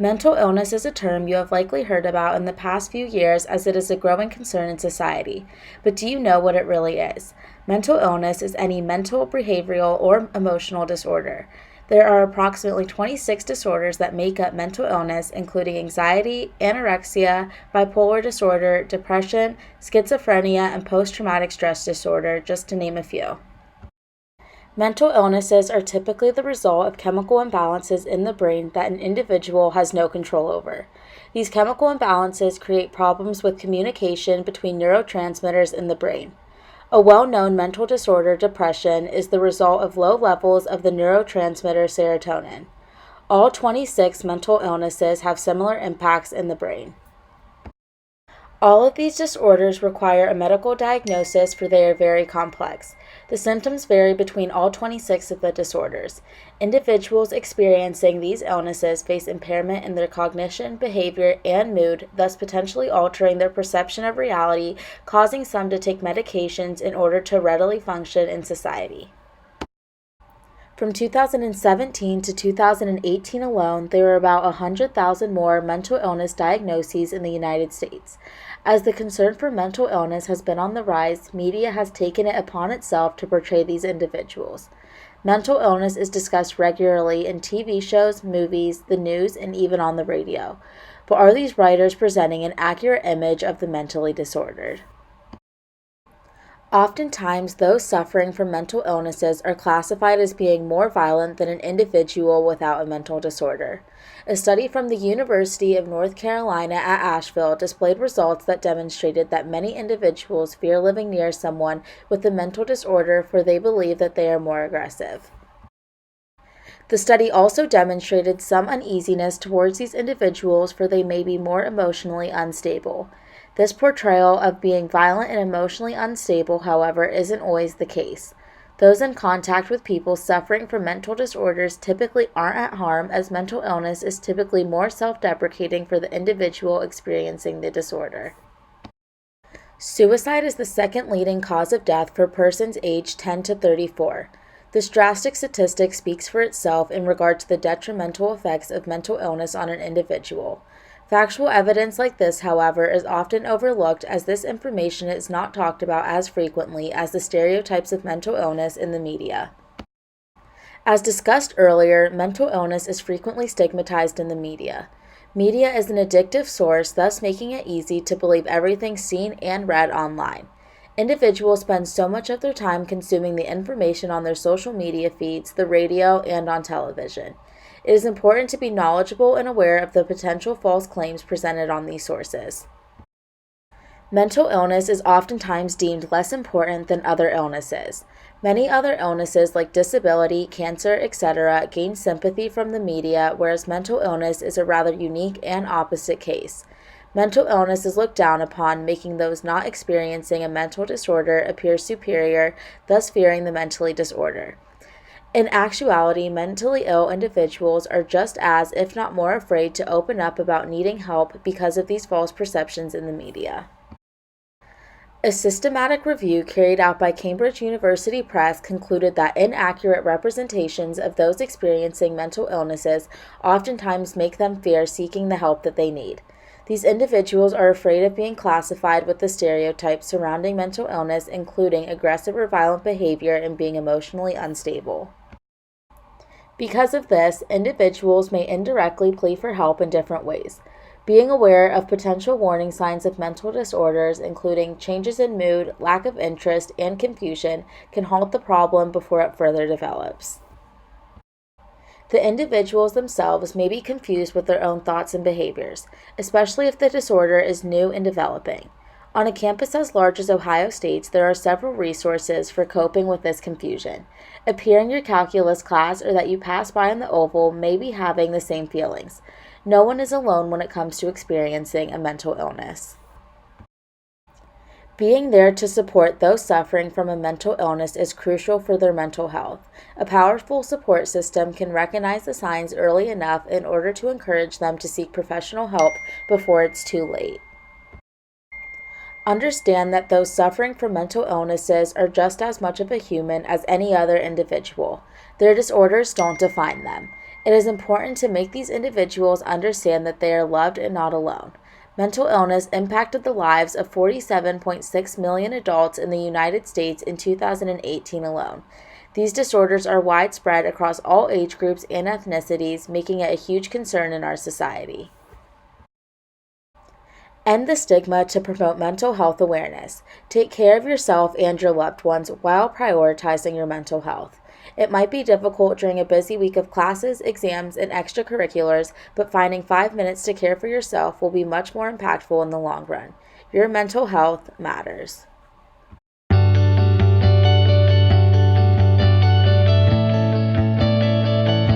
Mental illness is a term you have likely heard about in the past few years as it is a growing concern in society. But do you know what it really is? Mental illness is any mental, behavioral, or emotional disorder. There are approximately 26 disorders that make up mental illness, including anxiety, anorexia, bipolar disorder, depression, schizophrenia, and post-traumatic stress disorder, just to name a few. Mental illnesses are typically the result of chemical imbalances in the brain that an individual has no control over. These chemical imbalances create problems with communication between neurotransmitters in the brain. A well-known mental disorder, depression, is the result of low levels of the neurotransmitter serotonin. All 26 mental illnesses have similar impacts in the brain. All of these disorders require a medical diagnosis, for they are very complex. The symptoms vary between all 26 of the disorders. Individuals experiencing these illnesses face impairment in their cognition, behavior, and mood, thus potentially altering their perception of reality, causing some to take medications in order to readily function in society. From 2017 to 2018 alone, there were about 100,000 more mental illness diagnoses in the United States. As the concern for mental illness has been on the rise, media has taken it upon itself to portray these individuals. Mental illness is discussed regularly in TV shows, movies, the news, and even on the radio. But are these writers presenting an accurate image of the mentally disordered? Oftentimes, those suffering from mental illnesses are classified as being more violent than an individual without a mental disorder. A study from the University of North Carolina at Asheville displayed results that demonstrated that many individuals fear living near someone with a mental disorder, for they believe that they are more aggressive. The study also demonstrated some uneasiness towards these individuals, for they may be more emotionally unstable. This portrayal of being violent and emotionally unstable, however, isn't always the case. Those in contact with people suffering from mental disorders typically aren't at harm, as mental illness is typically more self-deprecating for the individual experiencing the disorder. Suicide is the second leading cause of death for persons aged 10 to 34. This drastic statistic speaks for itself in regard to the detrimental effects of mental illness on an individual. Factual evidence like this, however, is often overlooked, as this information is not talked about as frequently as the stereotypes of mental illness in the media. As discussed earlier, mental illness is frequently stigmatized in the media. Media is an addictive source, thus making it easy to believe everything seen and read online. Individuals spend so much of their time consuming the information on their social media feeds, the radio, and on television. It is important to be knowledgeable and aware of the potential false claims presented on these sources. Mental illness is oftentimes deemed less important than other illnesses. Many other illnesses like disability, cancer, etc. gain sympathy from the media, whereas mental illness is a rather unique and opposite case. Mental illness is looked down upon, making those not experiencing a mental disorder appear superior, thus fearing the mentally disordered. In actuality, mentally ill individuals are just as, if not more, afraid to open up about needing help because of these false perceptions in the media. A systematic review carried out by Cambridge University Press concluded that inaccurate representations of those experiencing mental illnesses oftentimes make them fear seeking the help that they need. These individuals are afraid of being classified with the stereotypes surrounding mental illness, including aggressive or violent behavior and being emotionally unstable. Because of this, individuals may indirectly plead for help in different ways. Being aware of potential warning signs of mental disorders, including changes in mood, lack of interest, and confusion, can halt the problem before it further develops. The individuals themselves may be confused with their own thoughts and behaviors, especially if the disorder is new and developing. On a campus as large as Ohio State's, there are several resources for coping with this confusion. A peer in your calculus class or that you pass by in the oval may be having the same feelings. No one is alone when it comes to experiencing a mental illness. Being there to support those suffering from a mental illness is crucial for their mental health. A powerful support system can recognize the signs early enough in order to encourage them to seek professional help before it's too late. Understand that those suffering from mental illnesses are just as much of a human as any other individual. Their disorders don't define them. It is important to make these individuals understand that they are loved and not alone. Mental illness impacted the lives of 47.6 million adults in the United States in 2018 alone. These disorders are widespread across all age groups and ethnicities, making it a huge concern in our society. End the stigma to promote mental health awareness. Take care of yourself and your loved ones while prioritizing your mental health. It might be difficult during a busy week of classes, exams, and extracurriculars, but finding 5 minutes to care for yourself will be much more impactful in the long run. Your mental health matters.